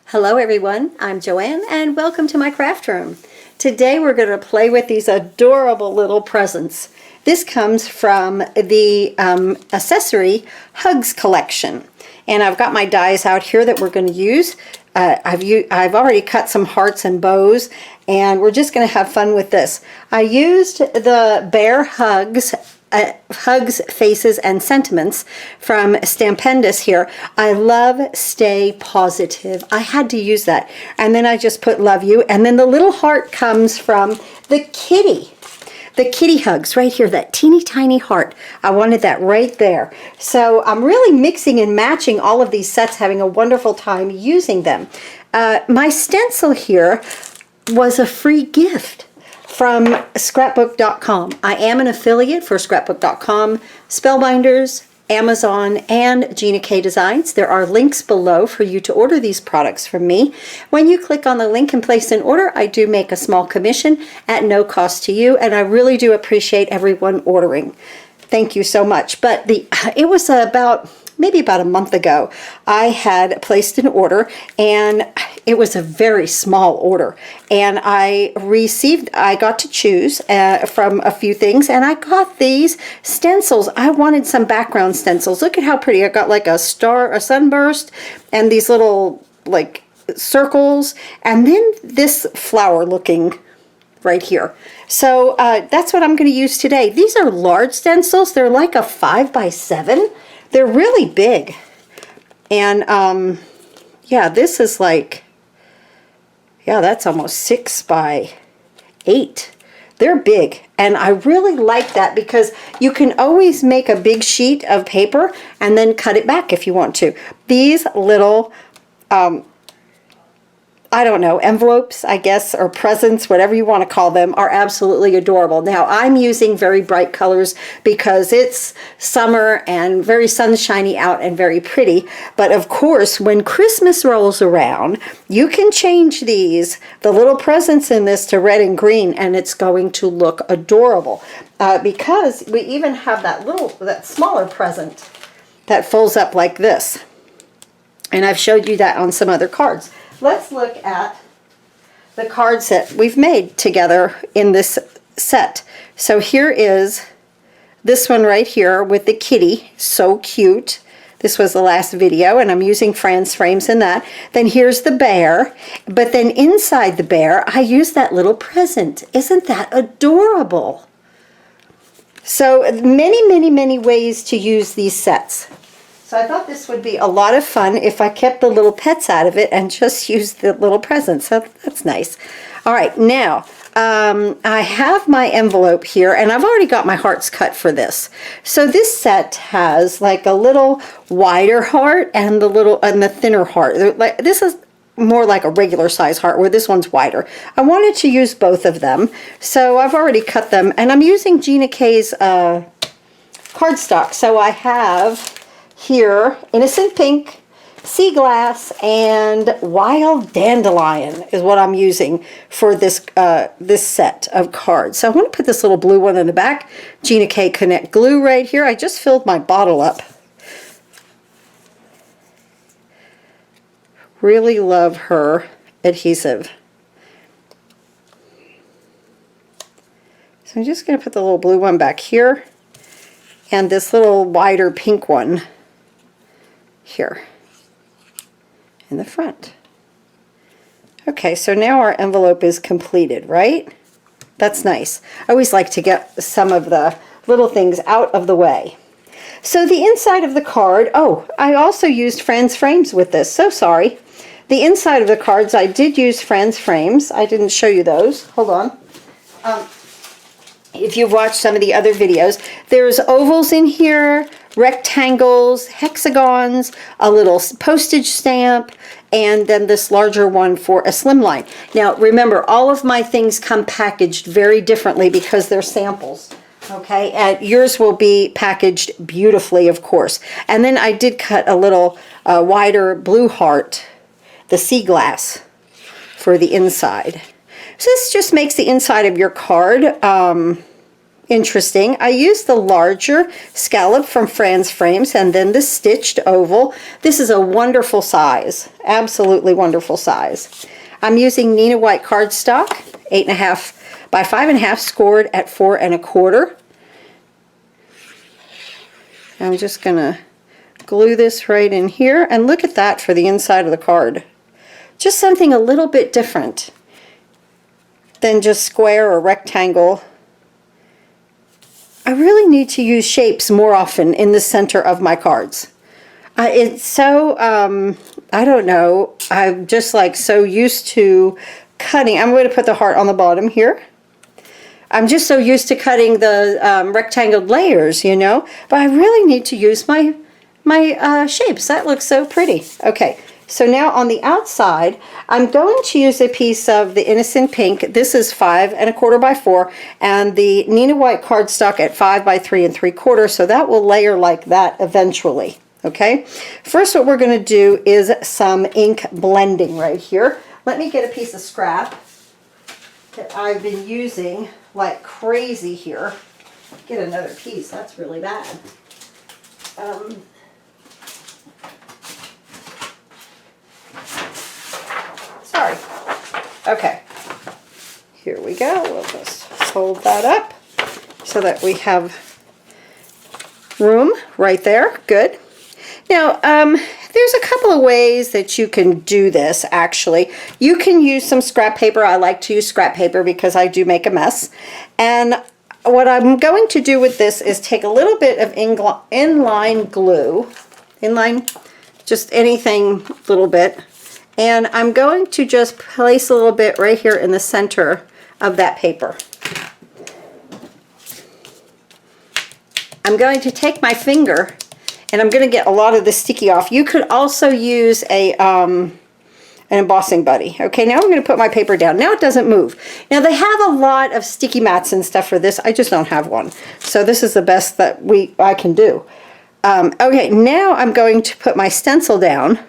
Hello everyone, I'm Joanne and welcome to my craft room. Today we're going to play with these adorable little presents. This comes from the accessory Hugs collection, and I've got my dies out here that we're going to use. I've already cut some hearts and bows, and we're just going to have fun with this. I used the Bear Hugs Faces and Sentiments from Stampendous here. I love Stay Positive. I had to use that. And then I just put Love You. And then the little heart comes from the kitty. The kitty hugs right here, that teeny tiny heart. I wanted that right there. So I'm really mixing and matching all of these sets, having a wonderful time using them. My stencil here was a free gift from scrapbook.com. I am an affiliate for scrapbook.com, Spellbinders, Amazon, and GINA Designs. There are links below for you to order these products from me. When you click on the link and place an order, I do make a small commission at no cost to you, and I really do appreciate everyone ordering. Thank you so much. But it was maybe about a month ago, I had placed an order, and it was a very small order, and I got to choose from a few things, and I got these stencils. I wanted some background stencils. Look at how pretty. I got like a star, a sunburst, and these little like circles, and then this flower looking right here. So that's what I'm going to use today. These are large stencils. They're like a 5x7. They're really big. And yeah, this is like, yeah, that's almost 6x8. They're big, and I really like that because you can always make a big sheet of paper and then cut it back if you want to. These little I don't know, envelopes, I guess, or presents, whatever you want to call them, are absolutely adorable. Now, I'm using very bright colors because it's summer and very sunshiny out and very pretty. But of course, when Christmas rolls around, you can change the little presents in this to red and green, and it's going to look adorable. Because we even have that smaller present that folds up like this. And I've showed you that on some other cards. Let's look at the cards that we've made together in this set. So here is this one right here with the kitty. So cute. This was the last video, and I'm using Franz frames in that. Then here's the bear. But then inside the bear, I used that little present. Isn't that adorable? So many, many, many ways to use these sets. So I thought this would be a lot of fun if I kept the little pets out of it and just used the little presents. So that's nice. All right, now I have my envelope here, and I've already got my hearts cut for this. So this set has like a little wider heart and the thinner heart. This is more like a regular size heart, where this one's wider. I wanted to use both of them, so I've already cut them, and I'm using GINA cardstock. So I have here Innocent Pink, Sea Glass, and Wild Dandelion is what I'm using for this this set of cards. So I want to put this little blue one in the back. GINA Connect glue right here. I just filled my bottle up. Really love her adhesive. So I'm just going to put the little blue one back here, and this little wider pink one here in the front. Okay, so now our envelope is completed, right? That's nice. I always like to get some of the little things out of the way. So the inside of the card, oh, I also used Franz frames with this, so sorry. The inside of the cards, I did use Franz frames. I didn't show you those. Hold on. If you've watched some of the other videos, there's ovals in here, rectangles, hexagons, a little postage stamp, and then this larger one for a slimline. Now remember, all of my things come packaged very differently because they're samples. Okay, and yours will be packaged beautifully, of course. And then I did cut a little wider blue heart, the sea glass, for the inside. So this just makes the inside of your card interesting. I used the larger scallop from Fran's Frames and then the stitched oval. This is a wonderful size, absolutely wonderful size. I'm using Neenah white cardstock, 8.5 by 5.5, scored at 4 1/4. I'm just gonna glue this right in here, and look at that for the inside of the card. Just something a little bit different than just square or rectangle. I really need to use shapes more often in the center of my cards. It's so, I don't know, I'm just like so used to cutting. I'm going to put the heart on the bottom here. I'm just so used to cutting the rectangled layers, you know, but I really need to use my shapes. That looks so pretty. Okay. So now on the outside, I'm going to use a piece of the Innocent Pink. This is 5 1/4 by 4, and the Neenah white cardstock at 5 by 3 3/4. So that will layer like that eventually. Okay. First, what we're going to do is some ink blending right here. Let me get a piece of scrap that I've been using like crazy here. Get another piece. That's really bad. Sorry. Okay, here we go. We'll just fold that up so that we have room right there. Good. Now, there's a couple of ways that you can do this, actually. You can use some scrap paper. I like to use scrap paper because I do make a mess. And what I'm going to do with this is take a little bit of inline glue, just anything, little bit. And I'm going to just place a little bit right here in the center of that paper. I'm going to take my finger and I'm going to get a lot of the sticky off. You could also use an embossing buddy. Okay, now I'm going to put my paper down. Now it doesn't move. Now they have a lot of sticky mats and stuff for this. I just don't have one. So this is the best that I can do. Okay, now I'm going to put my stencil down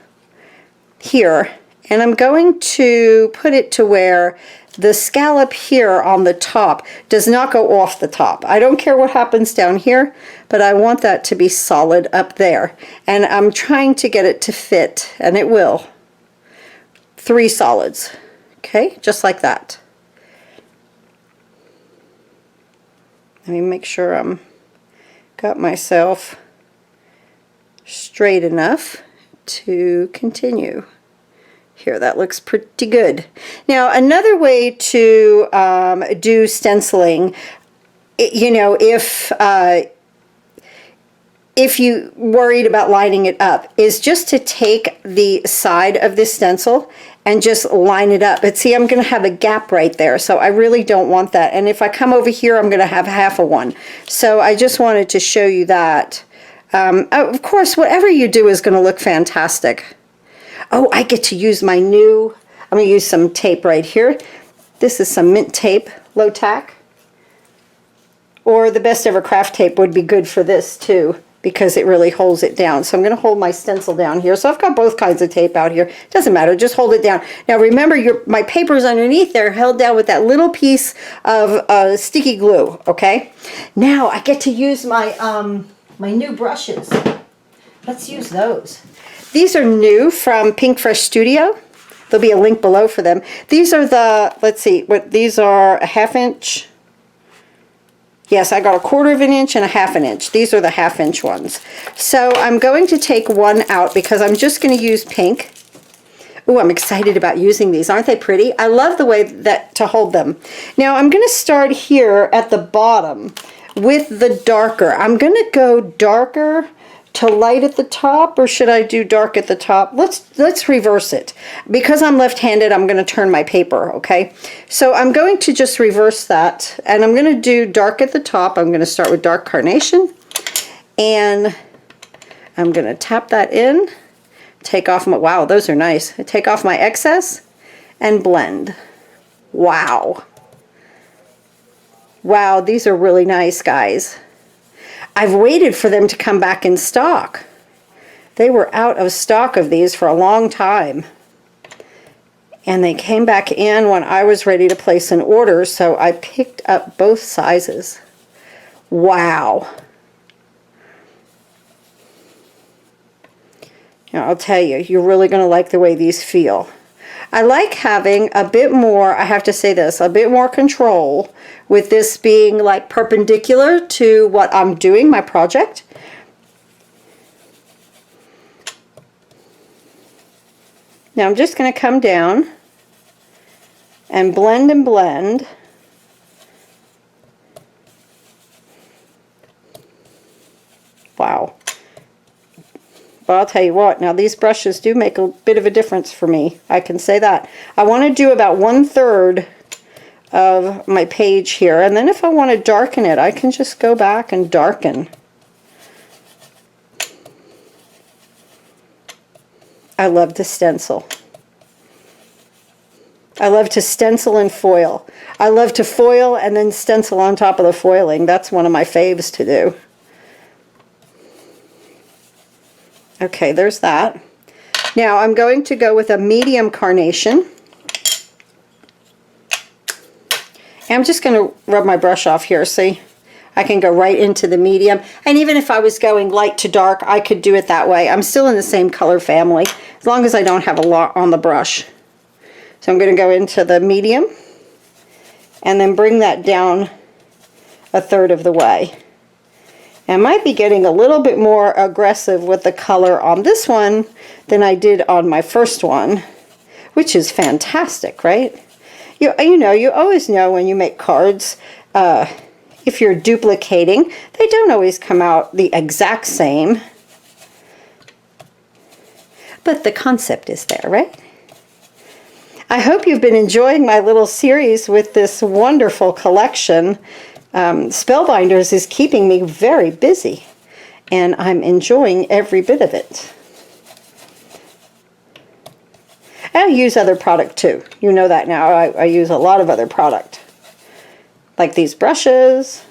here, and I'm going to put it to where the scallop here on the top does not go off the top. I don't care what happens down here, but I want that to be solid up there. And I'm trying to get it to fit, and it will. 3 solids. Okay, just like that. Let me make sure I'm got myself straight enough to continue. Here, that looks pretty good. Now, another way to do stenciling, you know, if you worried about lining it up, is just to take the side of this stencil and just line it up. But see, I'm going to have a gap right there, so I really don't want that. And if I come over here, I'm going to have half of one. So I just wanted to show you that. Of course, whatever you do is going to look fantastic. Oh, I get to use my new, I'm going to use some tape right here. This is some mint tape, low tack. Or the Best Ever Craft tape would be good for this too, because it really holds it down. So I'm going to hold my stencil down here. So I've got both kinds of tape out here. Doesn't matter, just hold it down. Now remember, my paper's underneath there, held down with that little piece of sticky glue, okay? Now I get to use my, my new brushes. Let's use those. These are new from Pink Fresh Studio. There'll be a link below for them. These are the, let's see, these are a 1/2 inch. Yes, I got a 1/4 of an inch and a 1/2 inch. These are the 1/2 inch ones. So I'm going to take one out because I'm just going to use pink. Ooh, I'm excited about using these. Aren't they pretty? I love the way that to hold them. Now I'm going to start here at the bottom with the darker. I'm going to go darker to light at the top, or should I do dark at the top? Let's reverse it. Because I'm left-handed, I'm going to turn my paper, okay? So I'm going to just reverse that, and I'm going to do dark at the top. I'm going to start with dark carnation, and I'm going to tap that in, take off my, wow, those are nice. Take off my excess and blend. Wow. Wow, these are really nice, guys. I've waited for them to come back in stock. They were out of stock of these for a long time. And they came back in when I was ready to place an order, so I picked up both sizes. Wow. Now, I'll tell you, you're really going to like the way these feel. I like having a bit more, I have to say this, a bit more control with this being like perpendicular to what I'm doing, my project. Now I'm just going to come down and blend and blend. Wow. But I'll tell you what, now these brushes do make a bit of a difference for me. I can say that. I want to do about 1/3 of my page here, and then if I want to darken it, I can just go back and darken. I love to stencil. I love to stencil and foil. I love to foil and then stencil on top of the foiling. That's one of my faves to do. Okay, there's that. Now I'm going to go with a medium carnation. And I'm just going to rub my brush off here. See, I can go right into the medium. And even if I was going light to dark, I could do it that way. I'm still in the same color family, as long as I don't have a lot on the brush. So I'm going to go into the medium and then bring that down 1/3 of the way. I might be getting a little bit more aggressive with the color on this one than I did on my first one, which is fantastic, right? You know, you always know when you make cards, if you're duplicating, they don't always come out the exact same. But the concept is there, right? I hope you've been enjoying my little series with this wonderful collection. Spellbinders is keeping me very busy, and I'm enjoying every bit of it. I use other product too. You know that now. I use a lot of other product. Like these brushes,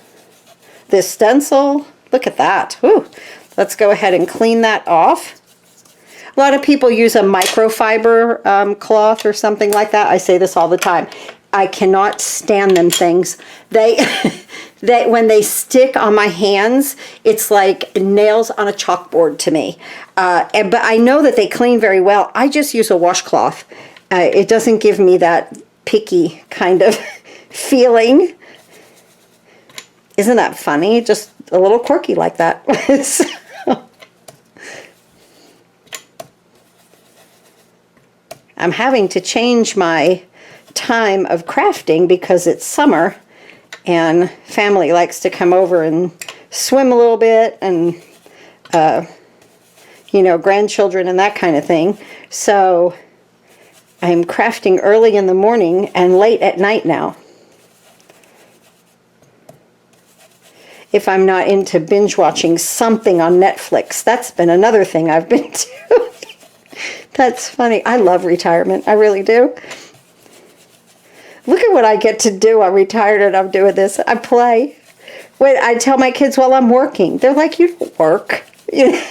this stencil. Look at that. Whew. Let's go ahead and clean that off. A lot of people use a microfiber cloth or something like that. I say this all the time. I cannot stand them things. They, when they stick on my hands, it's like nails on a chalkboard to me. But I know that they clean very well. I just use a washcloth. It doesn't give me that picky kind of feeling. Isn't that funny? Just a little quirky like that. I'm having to change my time of crafting because it's summer and family likes to come over and swim a little bit, and you know, grandchildren and that kind of thing. So I'm crafting early in the morning and late at night now. If I'm not into binge watching something on Netflix, that's been another thing I've been doing. That's funny. I love retirement. I really do. Look at what I get to do. I'm retired and I'm doing this. I play. When I tell my kids while I'm working, they're like, "You don't work." You know?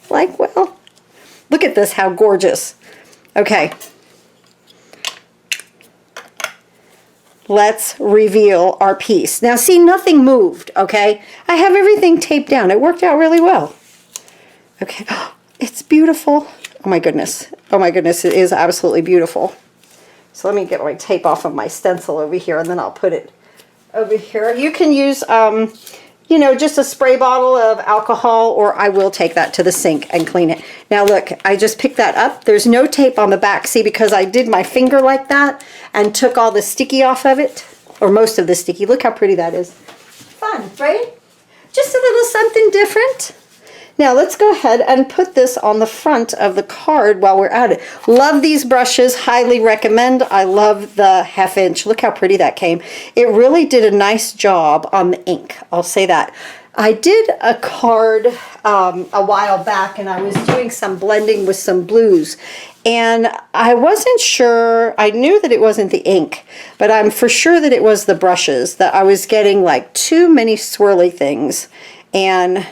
Like, well, look at this, how gorgeous. Okay. Let's reveal our piece. Now see, nothing moved, okay? I have everything taped down. It worked out really well. Okay. It's beautiful. Oh my goodness. Oh my goodness, it is absolutely beautiful. So let me get my tape off of my stencil over here, and then I'll put it over here. You can use, you know, just a spray bottle of alcohol, or I will take that to the sink and clean it. Now look, I just picked that up. There's no tape on the back. See, because I did my finger like that and took all the sticky off of it, or most of the sticky. Look how pretty that is. Fun, right? Just a little something different. Now let's go ahead and put this on the front of the card while we're at it. Love these brushes, highly recommend. I love the 1/2 inch. Look how pretty that came. It really did a nice job on the ink, I'll say that. I did a card a while back, and I was doing some blending with some blues, and I wasn't sure. I knew that it wasn't the ink, but I'm for sure that it was the brushes, that I was getting like too many swirly things. And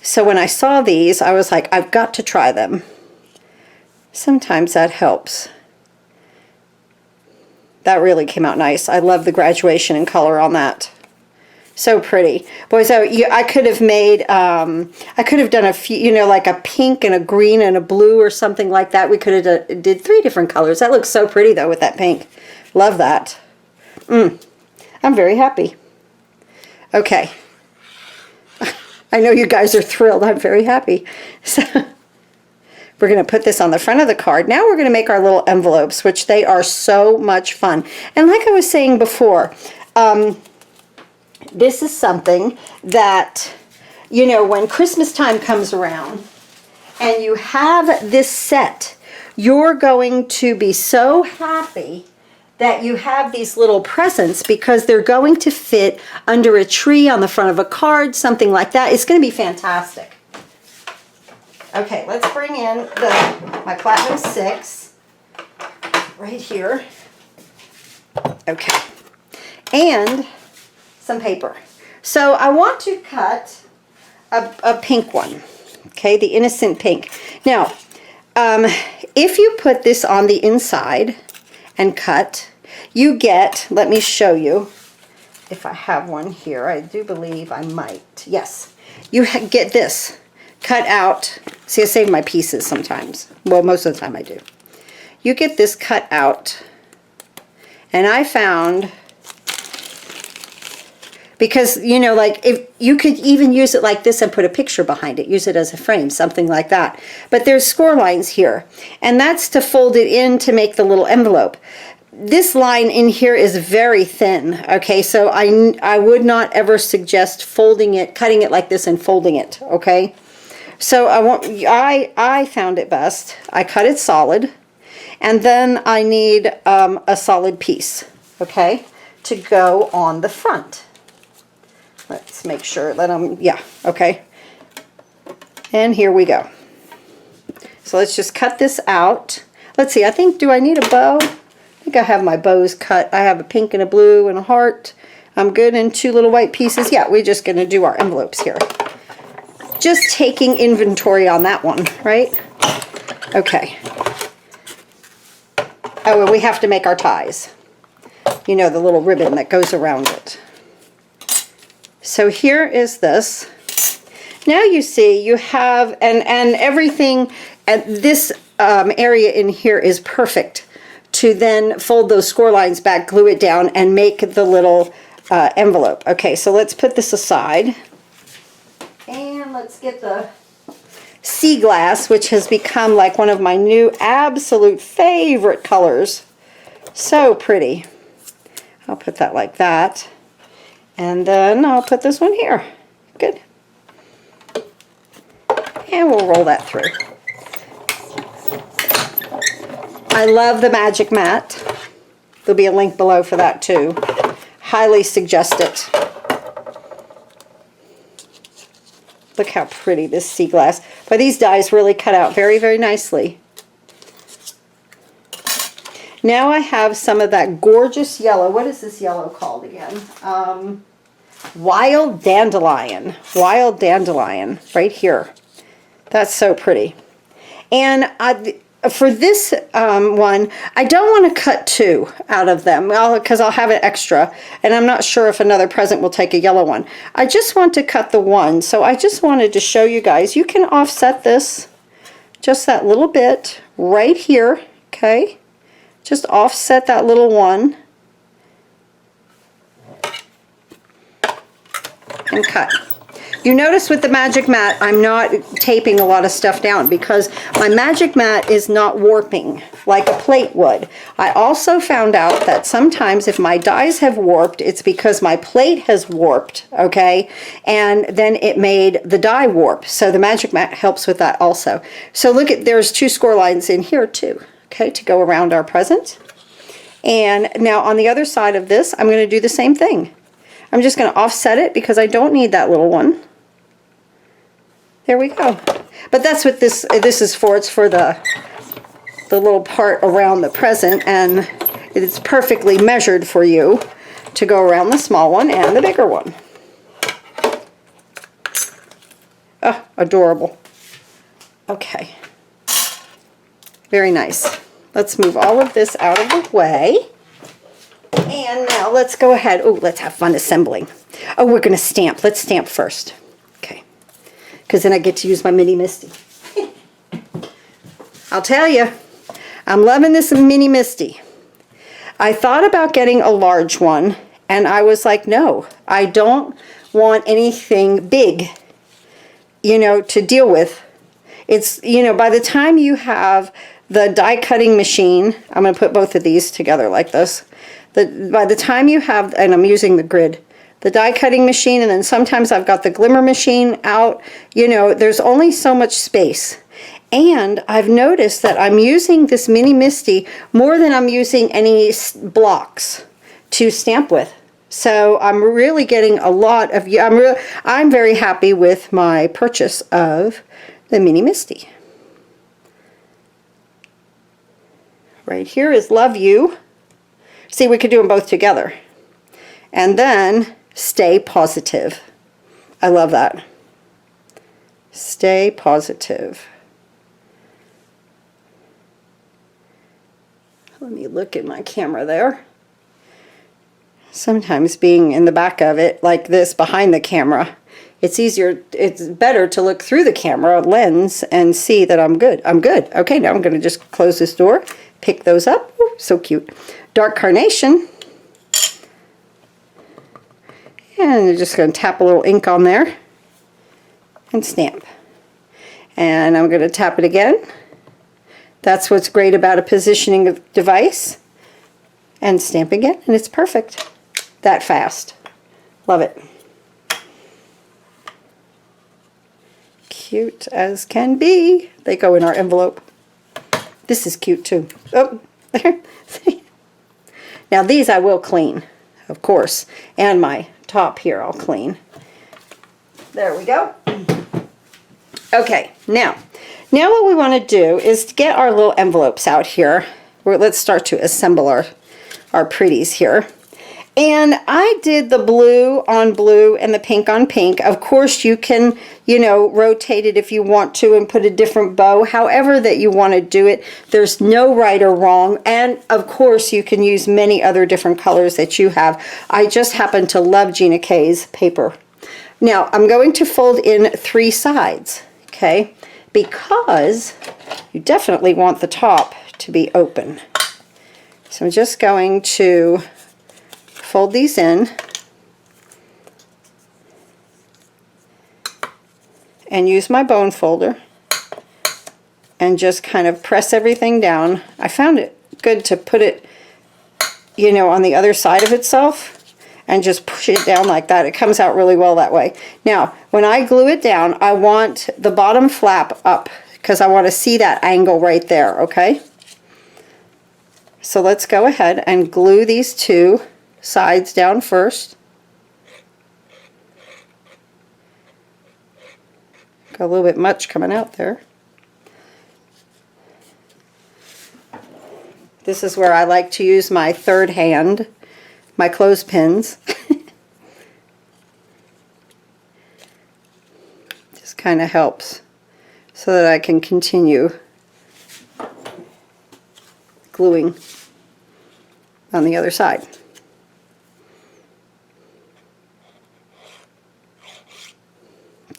so when I saw these, I was like, I've got to try them. Sometimes that helps. That really came out nice. I love the graduation in color on that. So pretty. Boy, so I could have made, I could have done a few, you know, like a pink and a green and a blue or something like that. We could have did 3 different colors. That looks so pretty though with that pink. Love that. I'm very happy. Okay. I know you guys are thrilled. I'm very happy. So we're going to put this on the front of the card. Now we're going to make our little envelopes, which they are so much fun. And like I was saying before, this is something that, you know, when Christmas time comes around and you have this set, you're going to be so happy that you have these little presents because they're going to fit under a tree, on the front of a card, something like that. It's going to be fantastic. Okay, let's bring in my Platinum 6 right here. Okay, and some paper. So I want to cut a pink one, okay, the innocent pink. Now, if you put this on the inside and cut, you get, let me show you if I have one here. I do believe I might. Yes, you get this cut out. See, I save my pieces sometimes. Well, most of the time I do. You get this cut out, and I found, because, you know, like, if you could even use it like this and put a picture behind it, use it as a frame, something like that. But there's score lines here, and that's to fold it in to make the little envelope. This line in here is very thin, okay, so I would not ever suggest folding it, cutting it like this and folding it, okay? So I found it best. I cut it solid, and then I need a solid piece, okay, to go on the front. Let's make sure that yeah, okay. And here we go. So let's just cut this out. Let's see, I think, do I need a bow? I think I have my bows cut. I have a pink and a blue and a heart. I'm good, and 2 little white pieces. Yeah, we're just going to do our envelopes here. Just taking inventory on that one, right? Okay. Oh, and we have to make our ties. You know, the little ribbon that goes around it. So here is this. Now you see you have, and everything at this area in here is perfect to then fold those score lines back, glue it down, and make the little envelope. Okay, so let's put this aside. And let's get the sea glass, which has become like one of my new absolute favorite colors. So pretty. I'll put that like that. And then I'll put this one here. Good. And we'll roll that through. I love the Magic Mat. There'll be a link below for that too. Highly suggest it. Look how pretty this sea glass. But these dies really cut out very, very nicely. Now I have some of that gorgeous yellow. What is this yellow called again? Wild Dandelion. Wild Dandelion, right here. That's so pretty. And for this one, I don't want to cut 2 out of them because I'll have it extra, and I'm not sure if another present will take a yellow one. I just want to cut the one, so I just wanted to show you guys. You can offset this just that little bit right here, okay? Just offset that little one and cut. You notice with the Magic Mat, I'm not taping a lot of stuff down because my Magic Mat is not warping like a plate would. I also found out that sometimes if my dies have warped, it's because my plate has warped, okay? And then it made the die warp. So the Magic Mat helps with that also. So look at, there's 2 score lines in here too, okay, to go around our present. And now on the other side of this, I'm going to do the same thing. I'm just going to offset it because I don't need that little one. There we go. But that's what this is for. It's for the little part around the present, and it's perfectly measured for you to go around the small one and the bigger one. Oh, adorable. Okay. Very nice. Let's move all of this out of the way. now let's go ahead. Oh, let's have fun assembling. Oh, we're going to stamp. Let's stamp first. Okay. Because then I get to use my mini Misty. I'll tell you, I'm loving this mini Misty. I thought about getting a large one, and I was like, no, I don't want anything big, you know, to deal with. It's, you know, by the time you have the die cutting machine, I'm going to put both of these together like this. By the time you have, and I'm using the grid, the die cutting machine, and then sometimes I've got the glimmer machine out, you know, there's only so much space. And I've noticed that I'm using this mini Misty more than I'm using any blocks to stamp with. So I'm really getting a lot of, I'm very happy with my purchase of the mini Misty. Right here is Love You. See, we could do them both together. And then Stay Positive. I love that. Stay Positive. Let me look at my camera there. Sometimes being in the back of it like this behind the camera, it's easier, it's better to look through the camera lens and see that I'm good. I'm good. Okay, now I'm going to just close this door, pick those up. Ooh, so cute. Dark Carnation. And I'm just going to tap a little ink on there and stamp. And I'm going to tap it again. That's what's great about a positioning device. And stamp again, and it's perfect. That fast. Love it. Cute as can be. They go in our envelope. This is cute too. Oh, there. Now these I will clean, of course. And my top here I'll clean. There we go. Okay, now what we want to do is to get our little envelopes out here. Let's start to assemble our pretties here. And I did the blue on blue and the pink on pink. Of course, you can, you know, rotate it if you want to and put a different bow, however that you want to do it. There's no right or wrong. And of course, you can use many other different colors that you have. I just happen to love Gina K's paper. Now, I'm going to fold in 3 sides, okay, because you definitely want the top to be open. So I'm just going to fold these in and use my bone folder and just kind of press everything down. I found it good to put it, you know, on the other side of itself and just push it down like that. It comes out really well that way. Now, when I glue it down, I want the bottom flap up because I want to see that angle right there, okay? So let's go ahead and glue these 2 sides down first. Got a little bit much coming out there. This is where I like to use my third hand, my clothespins. Just kind of helps so that I can continue gluing on the other side.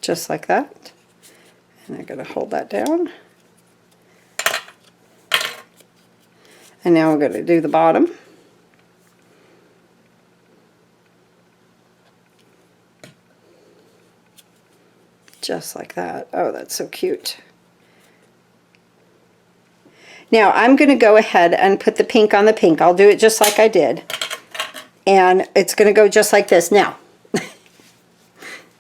Just like that. And I'm going to hold that down. And now we're going to do the bottom. Just like that. Oh, that's so cute. Now I'm going to go ahead and put the pink on the pink. I'll do it just like I did. And it's going to go just like this. Now,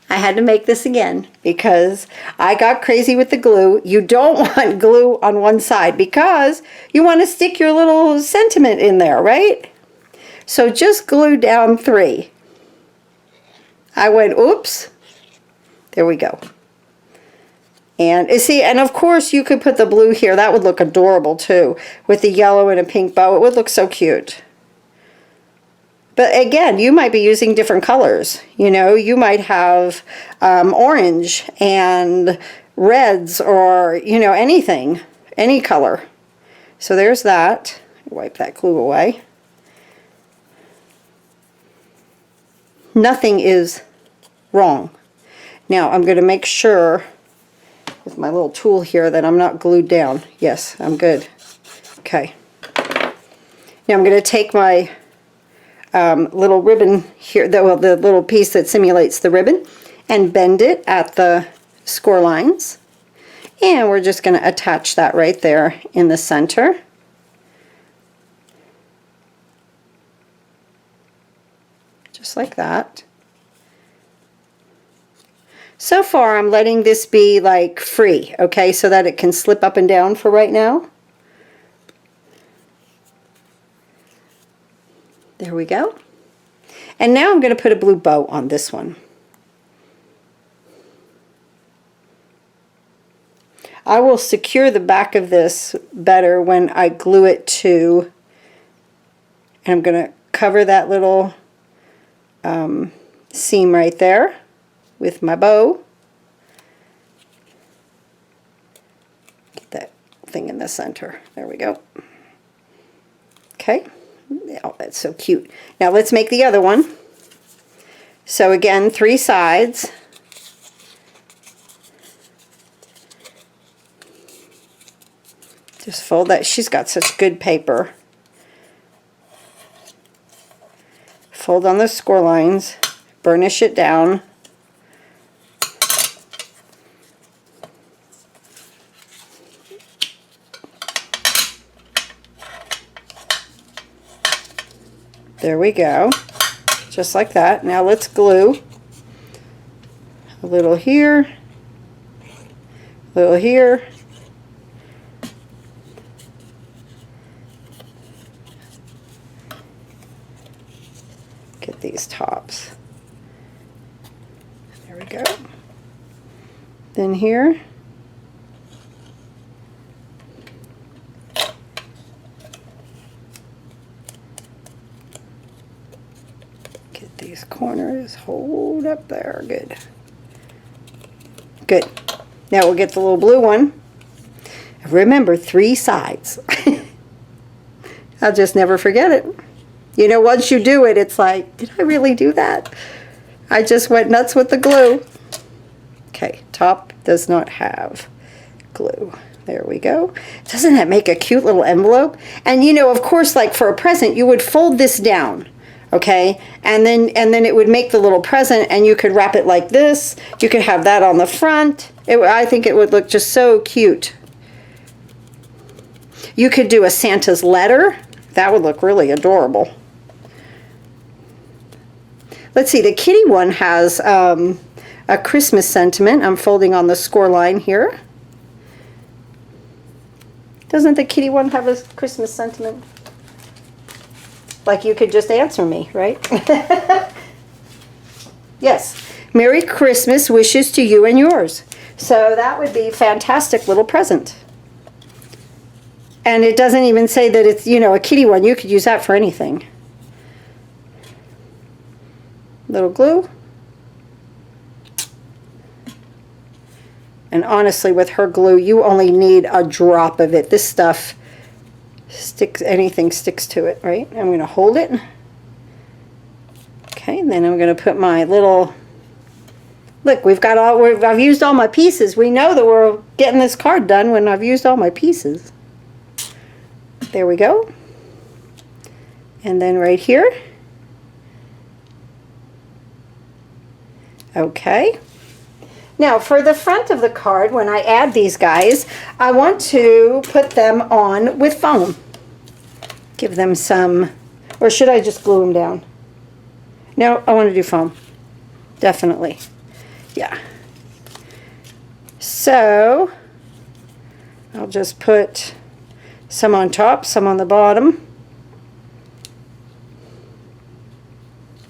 I had to make this again because I got crazy with the glue. You don't want glue on one side because you want to stick your little sentiment in there, right? So just glue down 3. I went, oops. There we go. And see, and of course you could put the blue here. That would look adorable too. With the yellow and a pink bow, it would look so cute. But again, you might be using different colors. You know, you might have orange and reds or, you know, anything, any color. So there's that. Wipe that glue away. Nothing is wrong. Now I'm going to make sure with my little tool here that I'm not glued down. Yes, I'm good. Okay. Now I'm going to take my little ribbon here, the little piece that simulates the ribbon, and bend it at the score lines. And we're just going to attach that right there in the center. Just like that. So far I'm letting this be like free, okay, so that it can slip up and down for right now. There we go. And now I'm going to put a blue bow on this one. I will secure the back of this better when I glue it to, and I'm going to cover that little seam right there with my bow. Get that thing in the center. There we go. Okay. Oh, that's so cute. Now let's make the other one. So again, 3 sides. Just fold that. She's got such good paper. Fold on the score lines. Burnish it down. There we go. Just like that. Now let's glue. A little here. A little here. Get these tops. There we go. Then here. Get these corners, hold up there, good. Good. Now we'll get the little blue one. Remember, 3 sides. I'll just never forget it. You know, once you do it, it's like, did I really do that? I just went nuts with the glue. Okay, top does not have glue. There we go. Doesn't that make a cute little envelope? And you know, of course, like for a present, you would fold this down, okay? And then it would make the little present, and you could wrap it like this. You could have that on the front. I think it would look just so cute. You could do a Santa's letter. That would look really adorable. Let's see, the kitty one has a Christmas sentiment. I'm folding on the score line here. Doesn't the kitty one have a Christmas sentiment? Like you could just answer me, right? Yes. Merry Christmas wishes to you and yours. So that would be a fantastic little present. And it doesn't even say that it's, you know, a kitty one. You could use that for anything. Little glue. And honestly, with her glue, you only need a drop of it. This stuff sticks, anything sticks to it, right? I'm going to hold it. Okay, and then I'm going to put my little, look, we've got all, I've used all my pieces. We know that we're getting this card done when I've used all my pieces. There we go. And then right here. Okay. Now for the front of the card, when I add these guys, I want to put them on with foam. Give them some, or should I just glue them down? No, I want to do foam. Definitely. Yeah. So I'll just put some on top, some on the bottom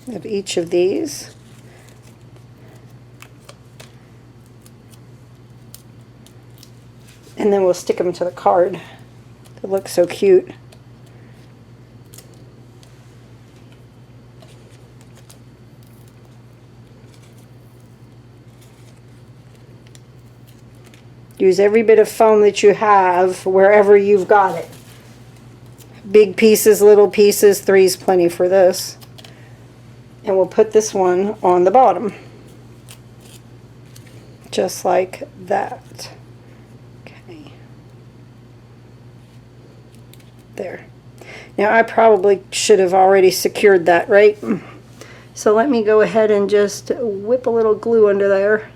of each of these. And then we'll stick them to the card. They look so cute. Use every bit of foam that you have wherever you've got it. Big pieces, little pieces, 3's plenty for this. And we'll put this one on the bottom. Just like that. Okay. There. Now I probably should have already secured that, right? So let me go ahead and just whip a little glue under there.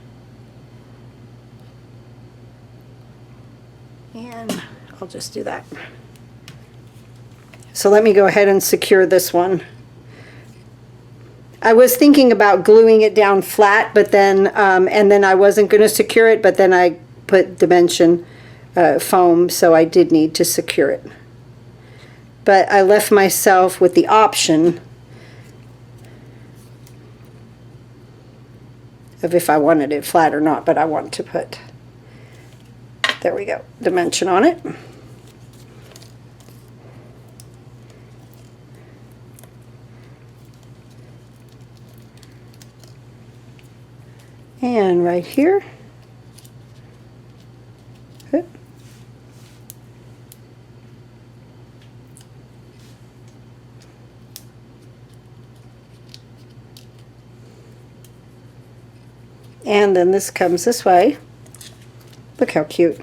And I'll just do that. So let me go ahead and secure this one. I was thinking about gluing it down flat, but then, and then I wasn't going to secure it, but then I put dimension foam, so I did need to secure it. But I left myself with the option of if I wanted it flat or not, but I want to put, there we go, dimension on it. And right here. Oop. And then this comes this way. Look how cute.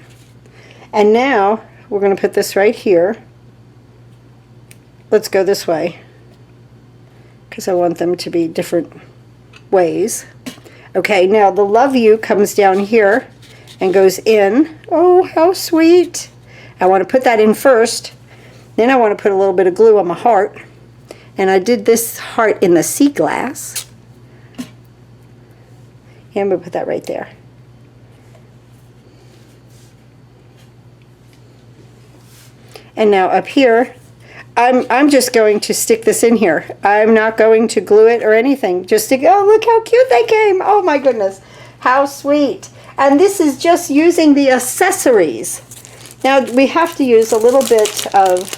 And now we're going to put this right here. Let's go this way, because I want them to be different ways. Okay, now the love you comes down here and goes in. Oh, how sweet. I want to put that in first. Then I want to put a little bit of glue on my heart. And I did this heart in the sea glass. And I'm going to put that right there. And now up here, I'm just going to stick this in here. I'm not going to glue it or anything. Just stick, oh, look how cute they came. Oh my goodness, how sweet. And this is just using the accessories. Now we have to use a little bit of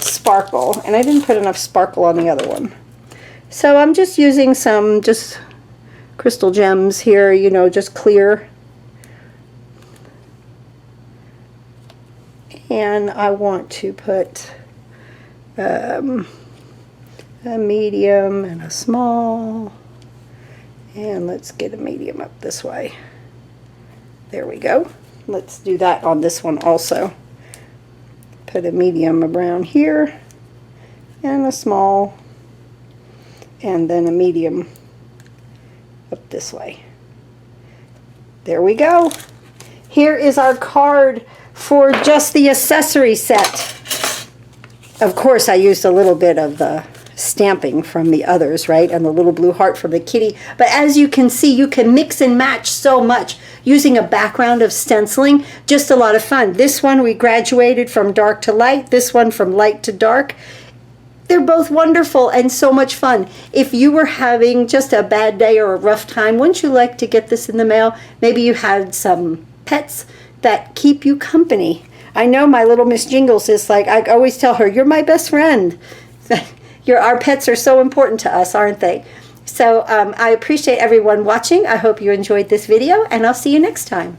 sparkle, and I didn't put enough sparkle on the other one. So I'm just using some just crystal gems here, you know, just clear. And I want to put a medium and a small, and let's get a medium up this way. There we go. Let's do that on this one also. Put a medium around here and a small, and then a medium up this way. There we go. Here is our card for just the accessory set. Of course, I used a little bit of the stamping from the others, right? And the little blue heart from the kitty. But as you can see, you can mix and match so much using a background of stenciling. Just a lot of fun. This one we graduated from dark to light. This one from light to dark. They're both wonderful and so much fun. If you were having just a bad day or a rough time, wouldn't you like to get this in the mail? Maybe you had some pets that keep you company. I know my little Miss Jingles is like, I always tell her, you're my best friend. Our pets are so important to us, aren't they? So I appreciate everyone watching. I hope you enjoyed this video, and I'll see you next time.